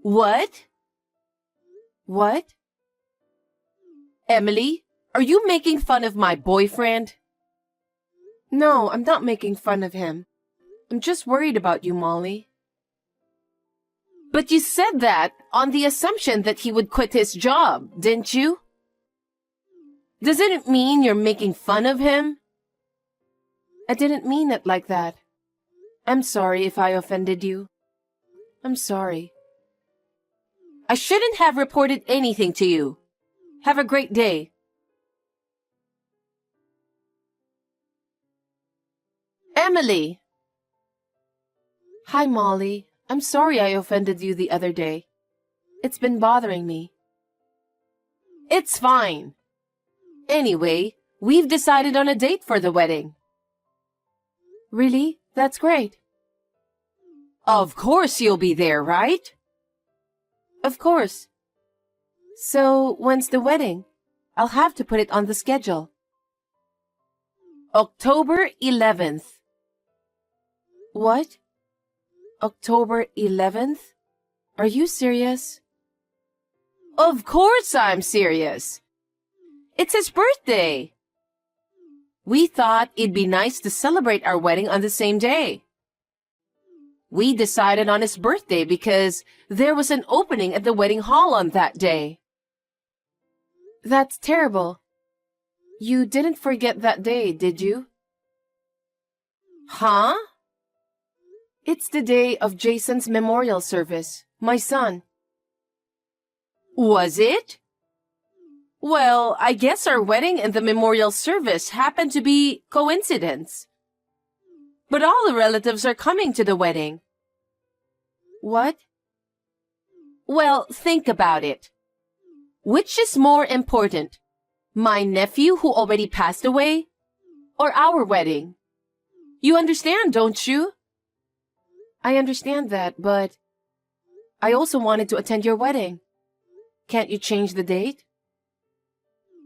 What? What? Emily, are you making fun of my boyfriend? No, I'm not making fun of him. I'm just worried about you, Molly. But you said that on the assumption that he would quit his job, didn't you? Doesn't it mean you're making fun of him? I didn't mean it like that. I'm sorry if I offended you. I'm sorry. I shouldn't have reported anything to you. Have a great day. Emily! Hi, Molly. I'm sorry I offended you the other day. It's been bothering me. It's fine. Anyway, we've decided on a date for the wedding. Really? That's great. Of course you'll be there, right? Of course. So, when's the wedding? I'll have to put it on the schedule. October 11th. What? October 11th? Are you serious? Of course I'm serious. It's his birthday. We thought it'd be nice to celebrate our wedding on the same day. We decided on his birthday because there was an opening at the wedding hall on that day. That's terrible. You didn't forget that day, did you? Huh? It's the day of Jason's memorial service, my son. Was it? Well, I guess our wedding and the memorial service happened to be coincidence. But all the relatives are coming to the wedding. What? Well, think about it. Which is more important? My nephew who already passed away? Or our wedding? You understand, don't you? I understand that, but I also wanted to attend your wedding. Can't you change the date?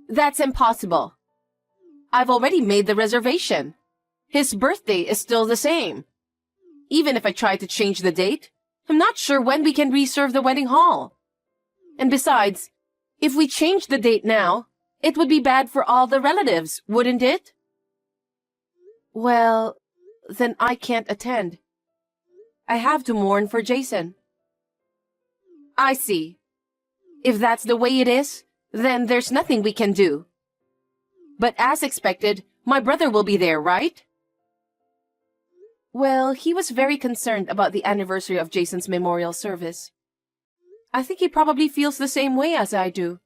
That's impossible. I've already made the reservation. His birthday is still the same. Even if I try to change the date, I'm not sure when we can reserve the wedding hall. And besides, if we change the date now, it would be bad for all the relatives, wouldn't it? Well, then I can't attend. I have to mourn for Jason. I see. If that's the way it is, then there's nothing we can do. But as expected, my brother will be there, right? Well, he was very concerned about the anniversary of Jason's memorial service. I think he probably feels the same way as I do.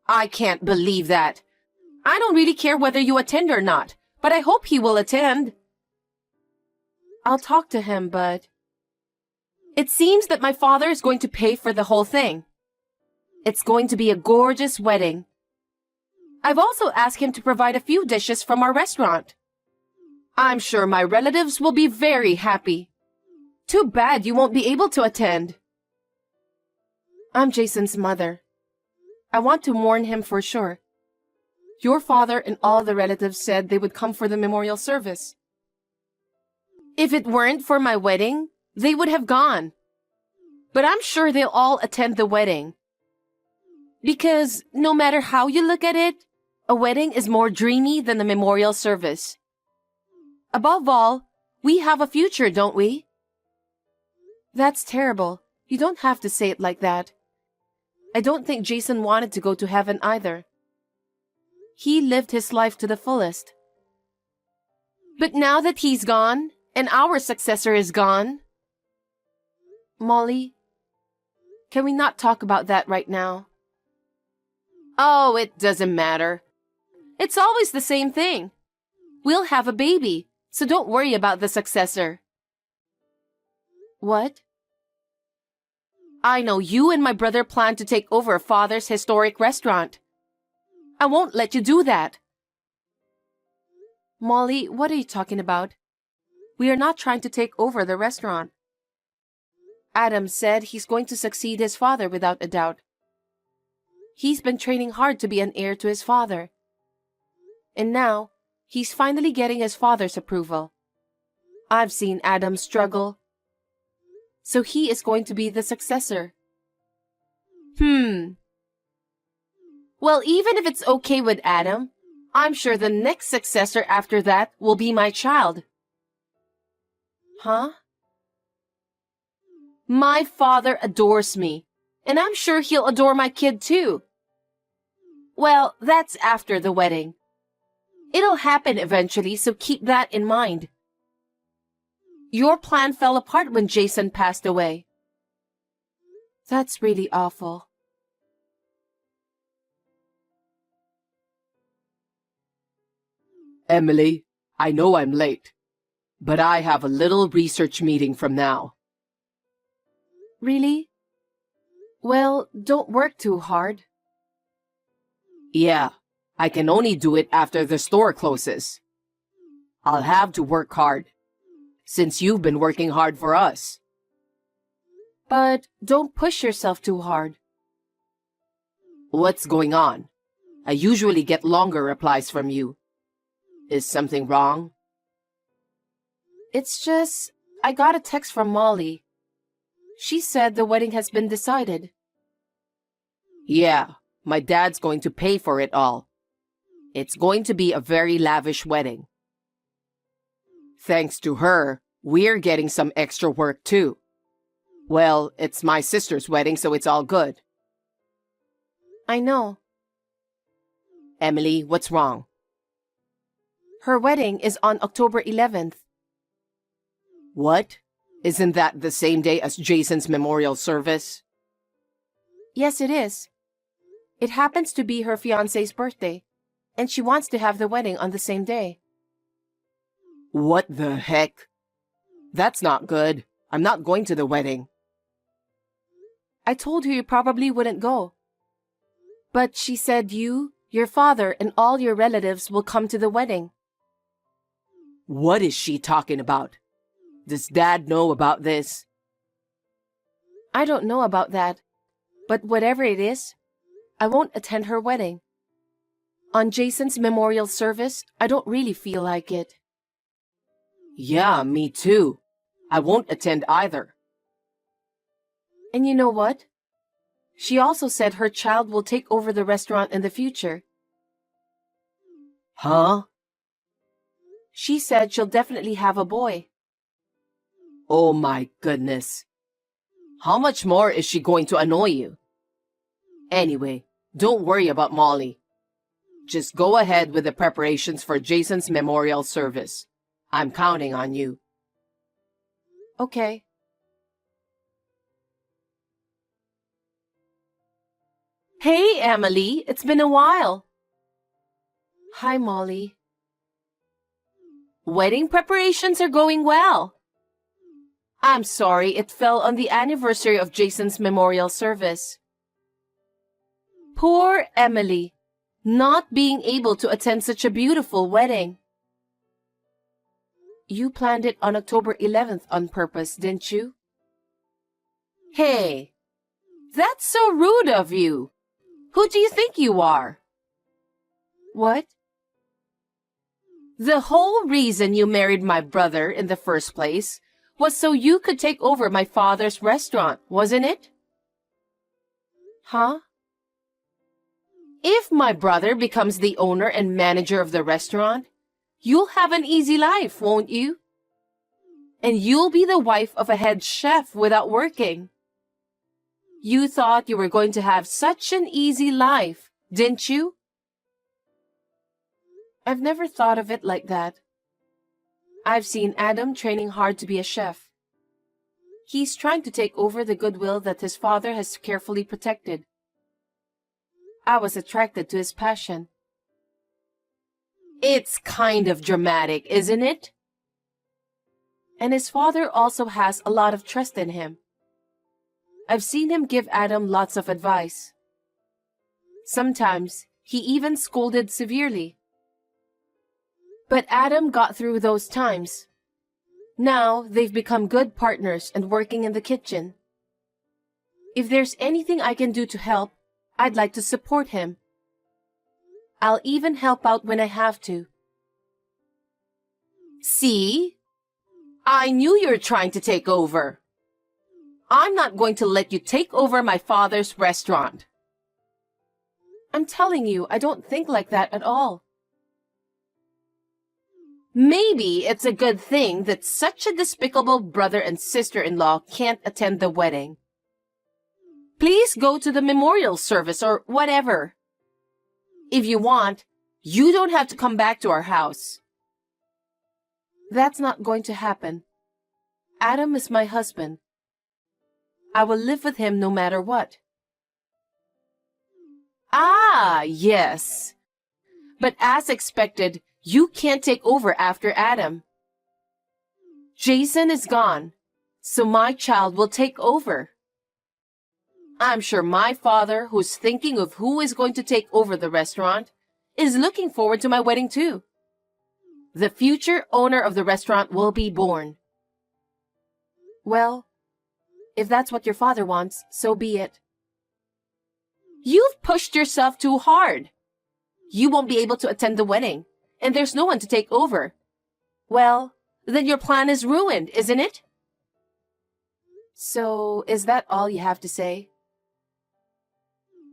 I can't believe that. I don't really care whether you attend or not, but I hope he will attend. I'll talk to him, but it seems that my father is going to pay for the whole thing. It's going to be a gorgeous wedding. I've also asked him to provide a few dishes from our restaurant. I'm sure my relatives will be very happy. Too bad you won't be able to attend. I'm Jason's mother. I want to mourn him for sure. Your father and all the relatives said they would come for the memorial service. If it weren't for my wedding, they would have gone. But I'm sure they'll all attend the wedding. Because no matter how you look at it, a wedding is more dreamy than the memorial service. Above all, we have a future, don't we? That's terrible. You don't have to say it like that. I don't think Jason wanted to go to heaven either. He lived his life to the fullest. But now that he's gone, and our successor is gone... Molly, can we not talk about that right now? Oh, it doesn't matter. It's always the same thing. We'll have a baby, so don't worry about the successor. What? I know you and my brother plan to take over Father's historic restaurant. I won't let you do that. Molly, what are you talking about? We are not trying to take over the restaurant. Adam said he's going to succeed his father without a doubt. He's been training hard to be an heir to his father. And now, he's finally getting his father's approval. I've seen Adam struggle. so he is going to be the successor. Well, even if it's okay with Adam, I'm sure the next successor after that will be my child. Huh? My father adores me, and I'm sure he'll adore my kid too. Well, that's after the wedding. It'll happen eventually, so keep that in mind. Your plan fell apart when Jason passed away. That's really awful. Emily, I know I'm late, but I have a little research meeting from now. Really? Well, don't work too hard. Yeah, I can only do it after the store closes. I'll have to work hard, since you've been working hard for us. But don't push yourself too hard. What's going on? I usually get longer replies from you. Is something wrong? It's just, I got a text from Molly. She said the wedding has been decided. Yeah, my dad's going to pay for it all. It's going to be a very lavish wedding. Thanks to her, we're getting some extra work too. Well, it's my sister's wedding, so it's all good. I know. Emily, what's wrong? Her wedding is on October 11th. What? Isn't that the same day as Jason's memorial service? Yes, it is. It happens to be her fiancé's birthday, and she wants to have the wedding on the same day. What the heck? That's not good. I'm not going to the wedding. I told her you probably wouldn't go. But she said you, your father, and all your relatives will come to the wedding. What is she talking about? Does Dad know about this? I don't know about that, but whatever it is, I won't attend her wedding. On Jason's memorial service, I don't really feel like it. Yeah, me too. I won't attend either. And you know what? She also said her child will take over the restaurant in the future. Huh? She said she'll definitely have a boy. Oh my goodness. How much more is she going to annoy you? Anyway, don't worry about Molly. Just go ahead with the preparations for Jason's memorial service. I'm counting on you. Okay. Hey, Emily, it's been a while. Hi, Molly. Wedding preparations are going well. I'm sorry it fell on the anniversary of Jason's memorial service. Poor Emily, not being able to attend such a beautiful wedding. You planned it on October 11th on purpose, didn't you? Hey, that's so rude of you. Who do you think you are? What? The whole reason you married my brother in the first place was so you could take over my father's restaurant, wasn't it? Huh? If my brother becomes the owner and manager of the restaurant, you'll have an easy life, won't you? And you'll be the wife of a head chef without working. You thought you were going to have such an easy life, didn't you? I've never thought of it like that. I've seen Adam training hard to be a chef. He's trying to take over the goodwill that his father has carefully protected. I was attracted to his passion. It's kind of dramatic, isn't it? And his father also has a lot of trust in him. I've seen him give Adam lots of advice. Sometimes he even scolded severely. But Adam got through those times. Now they've become good partners and working in the kitchen. If there's anything I can do to help, I'd like to support him. I'll even help out when I have to. See? I knew you were trying to take over. I'm not going to let you take over my father's restaurant. I'm telling you, I don't think like that at all. Maybe it's a good thing that such a despicable brother and sister-in-law can't attend the wedding. Please go to the memorial service or whatever. If you want, you don't have to come back to our house. That's not going to happen. Adam is my husband. I will live with him no matter what. Ah, yes. But as expected, you can't take over after Adam. Jason is gone, so my child will take over. I'm sure my father, who's thinking of who is going to take over the restaurant, is looking forward to my wedding too. The future owner of the restaurant will be born. Well, if that's what your father wants, so be it. You've pushed yourself too hard. You won't be able to attend the wedding, and there's no one to take over. Well, then your plan is ruined, isn't it? So, is that all you have to say?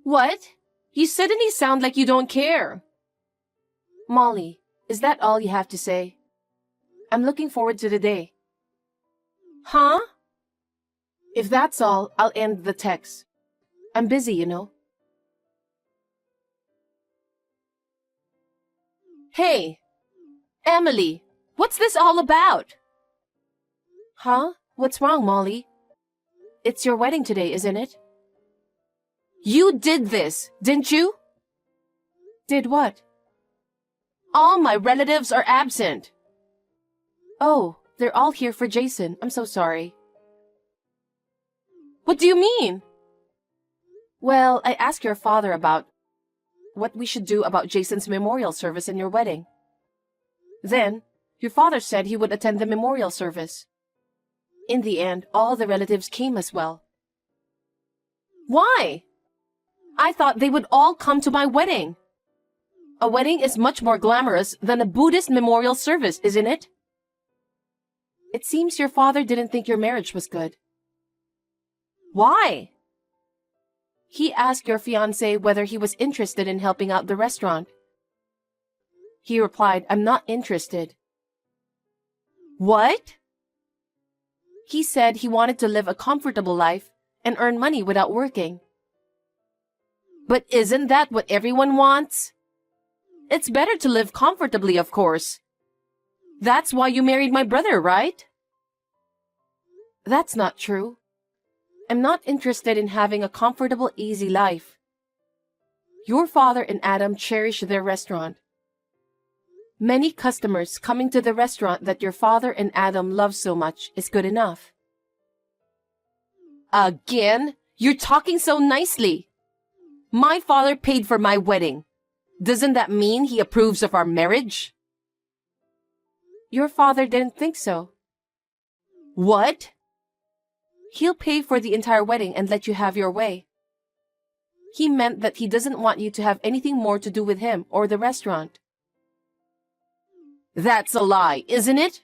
What? You suddenly sound like you don't care. Molly, is that all you have to say? I'm looking forward to the day. Huh? If that's all, I'll end the text. I'm busy, you know. Hey, Emily, what's this all about? Huh? What's wrong, Molly? It's your wedding today, isn't it? You did this, didn't you? Did what? All my relatives are absent. Oh, they're all here for Jason. I'm so sorry. What do you mean? Well, I asked your father about what we should do about Jason's memorial service and your wedding. Then, your father said he would attend the memorial service. In the end, all the relatives came as well. Why? I thought they would all come to my wedding. A wedding is much more glamorous than a Buddhist memorial service, isn't it? It seems your father didn't think your marriage was good. Why? He asked your fiancé whether he was interested in helping out the restaurant. He replied, I'm not interested. What? He said he wanted to live a comfortable life and earn money without working. But isn't that what everyone wants? It's better to live comfortably, of course. That's why you married my brother, right? That's not true. I'm not interested in having a comfortable, easy life. Your father and Adam cherish their restaurant. Many customers coming to the restaurant that your father and Adam love so much is good enough. Again? You're talking so nicely. My father paid for my wedding. Doesn't that mean he approves of our marriage? Your father didn't think so. What? He'll pay for the entire wedding and let you have your way. He meant that he doesn't want you to have anything more to do with him or the restaurant. That's a lie, isn't it?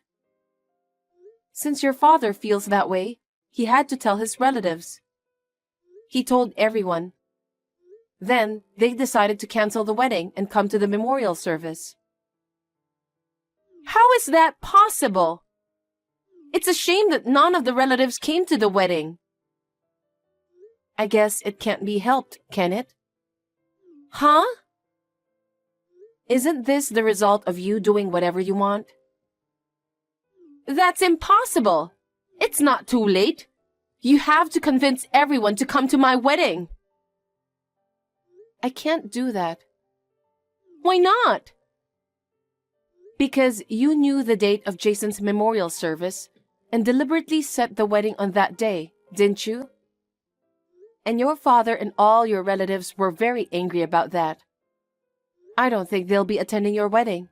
Since your father feels that way, he had to tell his relatives. He told everyone. Then, they decided to cancel the wedding and come to the memorial service. How is that possible? It's a shame that none of the relatives came to the wedding. I guess it can't be helped, can it? Huh? Isn't this the result of you doing whatever you want? That's impossible. It's not too late. You have to convince everyone to come to my wedding. I can't do that. Why not? Because you knew the date of Jason's memorial service and deliberately set the wedding on that day, didn't you? And your father and all your relatives were very angry about that. I don't think they'll be attending your wedding.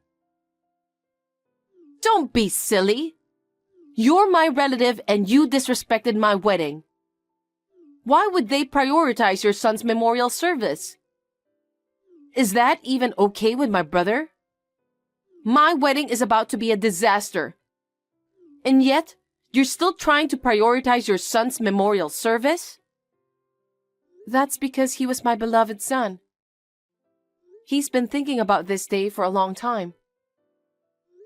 Don't be silly. You're my relative and you disrespected my wedding. Why would they prioritize your son's memorial service? Is that even okay with my brother? My wedding is about to be a disaster. And yet, You're still trying to prioritize your son's memorial service? That's because he was my beloved son. He's been thinking about this day for a long time.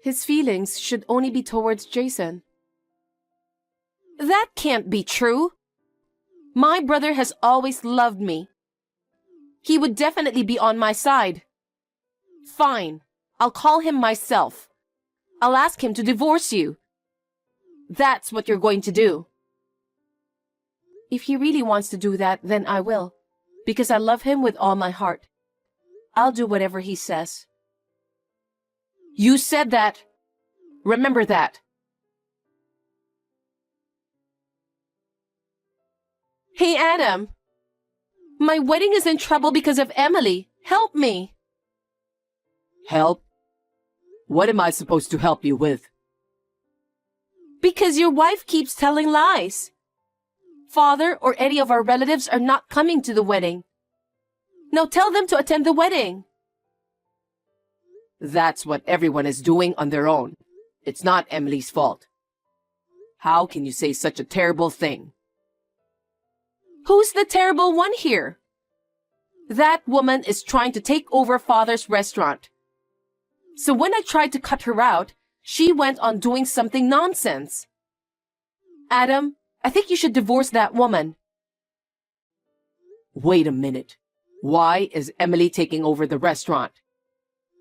His feelings should only be towards Jason. That can't be true. My brother has always loved me. He would definitely be on my side. Fine, I'll call him myself. I'll ask him to divorce you. That's what you're going to do. If he really wants to do that, then I will, because I love him with all my heart. I'll do whatever he says. You said that. Remember that. Hey, Adam. My wedding is in trouble because of Emily. Help me. Help? What am I supposed to help you with? Because your wife keeps telling lies. Father or any of our relatives are not coming to the wedding. Now tell them to attend the wedding. That's what everyone is doing on their own. It's not Emily's fault. How can you say such a terrible thing? Who's the terrible one here? That woman is trying to take over Father's restaurant. So when I tried to cut her out, she went on doing something nonsense. Adam, I think you should divorce that woman. Wait a minute. Why is Emily taking over the restaurant?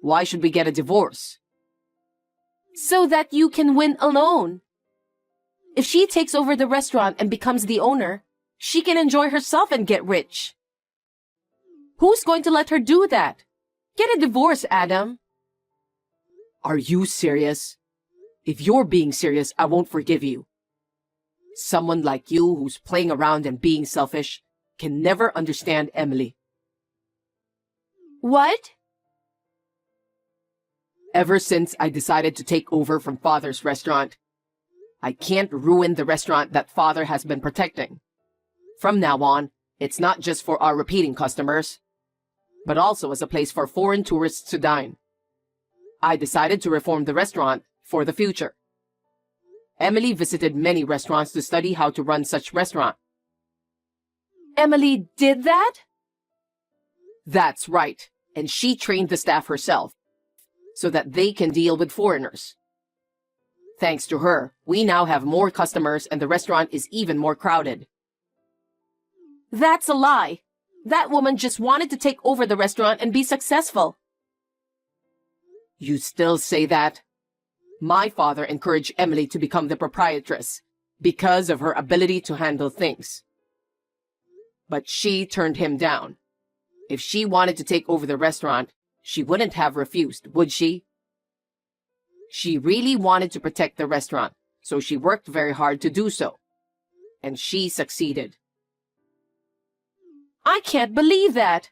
Why should we get a divorce? So that you can win alone. If she takes over the restaurant and becomes the owner, she can enjoy herself and get rich. Who's going to let her do that? Get a divorce, Adam. Are you serious? If you're being serious, I won't forgive you. Someone like you who's playing around and being selfish can never understand Emily. What? Ever since I decided to take over from Father's restaurant, I can't ruin the restaurant that Father has been protecting. From now on, it's not just for our repeating customers, but also as a place for foreign tourists to dine. I decided to reform the restaurant for the future. Emily visited many restaurants to study how to run such restaurant. Emily did that? That's right, and she trained the staff herself, so that they can deal with foreigners. Thanks to her, we now have more customers and the restaurant is even more crowded. That's a lie. That woman just wanted to take over the restaurant and be successful. You still say that? My father encouraged Emily to become the proprietress because of her ability to handle things. But she turned him down. If she wanted to take over the restaurant, she wouldn't have refused, would she? She really wanted to protect the restaurant, so she worked very hard to do so. And she succeeded. I can't believe that.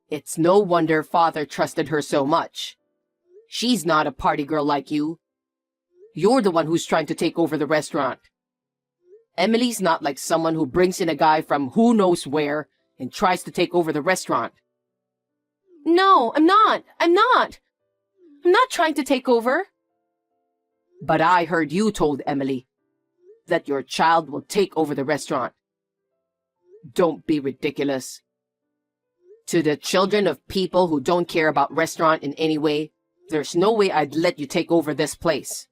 It's no wonder Father trusted her so much. She's not a party girl like you. You're the one who's trying to take over the restaurant. Emily's not like someone who brings in a guy from who knows where and tries to take over the restaurant. No, I'm not. I'm not trying to take over. But I heard you told Emily that your child will take over the restaurant. Don't be ridiculous. To the children of people who don't care about restaurant in any way, there's no way I'd let you take over this place.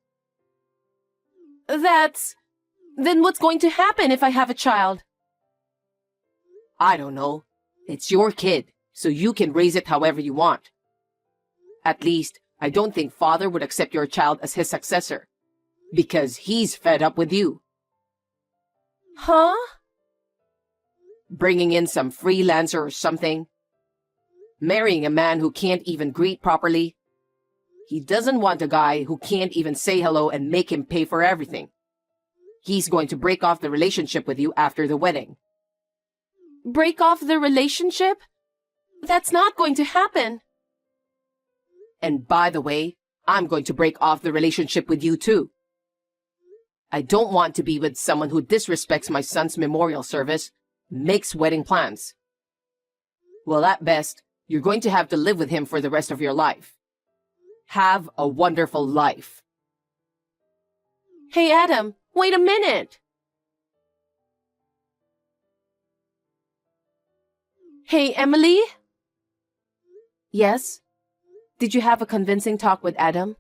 Then what's going to happen if I have a child? I don't know. It's your kid, so you can raise it however you want. At least, I don't think Father would accept your child as his successor, because he's fed up with you. Huh? Bringing in some freelancer or something. Marrying a man who can't even greet properly. He doesn't want a guy who can't even say hello and make him pay for everything. He's going to break off the relationship with you after the wedding. Break off the relationship? That's not going to happen. And by the way, I'm going to break off the relationship with you too. I don't want to be with someone who disrespects my son's memorial service, makes wedding plans. Well, at best, you're going to have to live with him for the rest of your life. Have a wonderful life. Hey, Adam, Wait a minute! Hey, Emily? Yes? Did you have a convincing talk with Adam?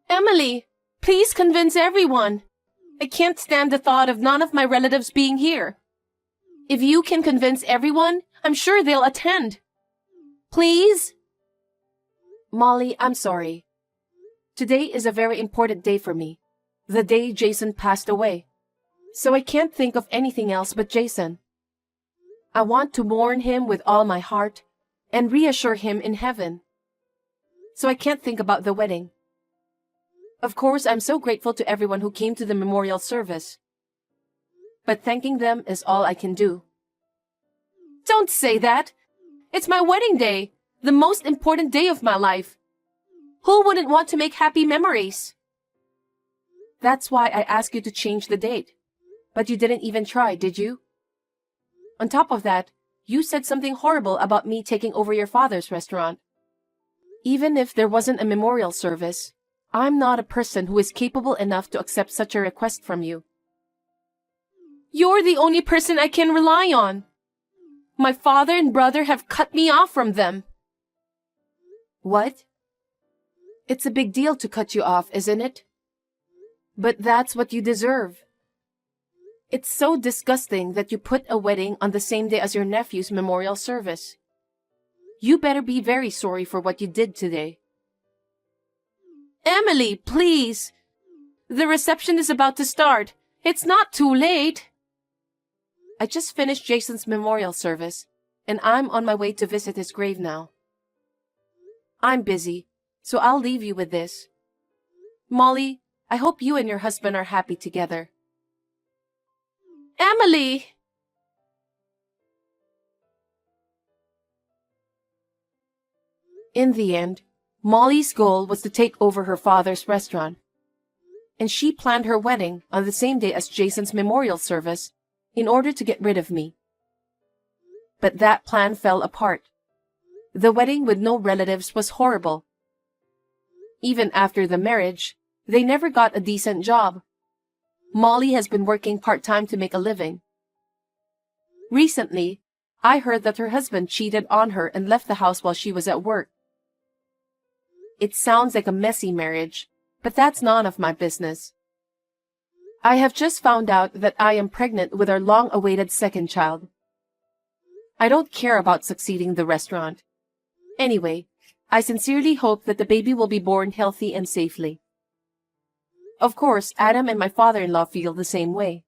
Emily, please convince everyone. I can't stand the thought of none of my relatives being here. If you can convince everyone, I'm sure they'll attend. Please? Molly, I'm sorry. Today is a very important day for me. The day Jason passed away. So I can't think of anything else but Jason. I want to mourn him with all my heart and reassure him in heaven. So I can't think about the wedding. Of course, I'm so grateful to everyone who came to the memorial service. But thanking them is all I can do. Don't say that. It's my wedding day, the most important day of my life. Who wouldn't want to make happy memories? That's why I asked you to change the date. But you didn't even try, did you? On top of that, you said something horrible about me taking over your father's restaurant. Even if there wasn't a memorial service, I'm not a person who is capable enough to accept such a request from you. You're the only person I can rely on. My father and brother have cut me off from them. What? It's a big deal to cut you off, isn't it? But that's what you deserve. It's so disgusting that you put a wedding on the same day as your nephew's memorial service. You better be very sorry for what you did today. Emily, please. The reception is about to start. It's not too late. I just finished Jason's memorial service, and I'm on my way to visit his grave now. I'm busy, so I'll leave you with this. Molly, I hope you and your husband are happy together. Emily! In the end, Molly's goal was to take over her father's restaurant, and she planned her wedding on the same day as Jason's memorial service in order to get rid of me. But that plan fell apart. The wedding with no relatives was horrible. Even after the marriage, they never got a decent job. Molly has been working part-time to make a living. Recently, I heard that her husband cheated on her and left the house while she was at work. It sounds like a messy marriage, but that's none of my business. I have just found out that I am pregnant with our long-awaited second child. I don't care about succeeding the restaurant. Anyway, I sincerely hope that the baby will be born healthy and safely. Of course, Adam and my father-in-law feel the same way.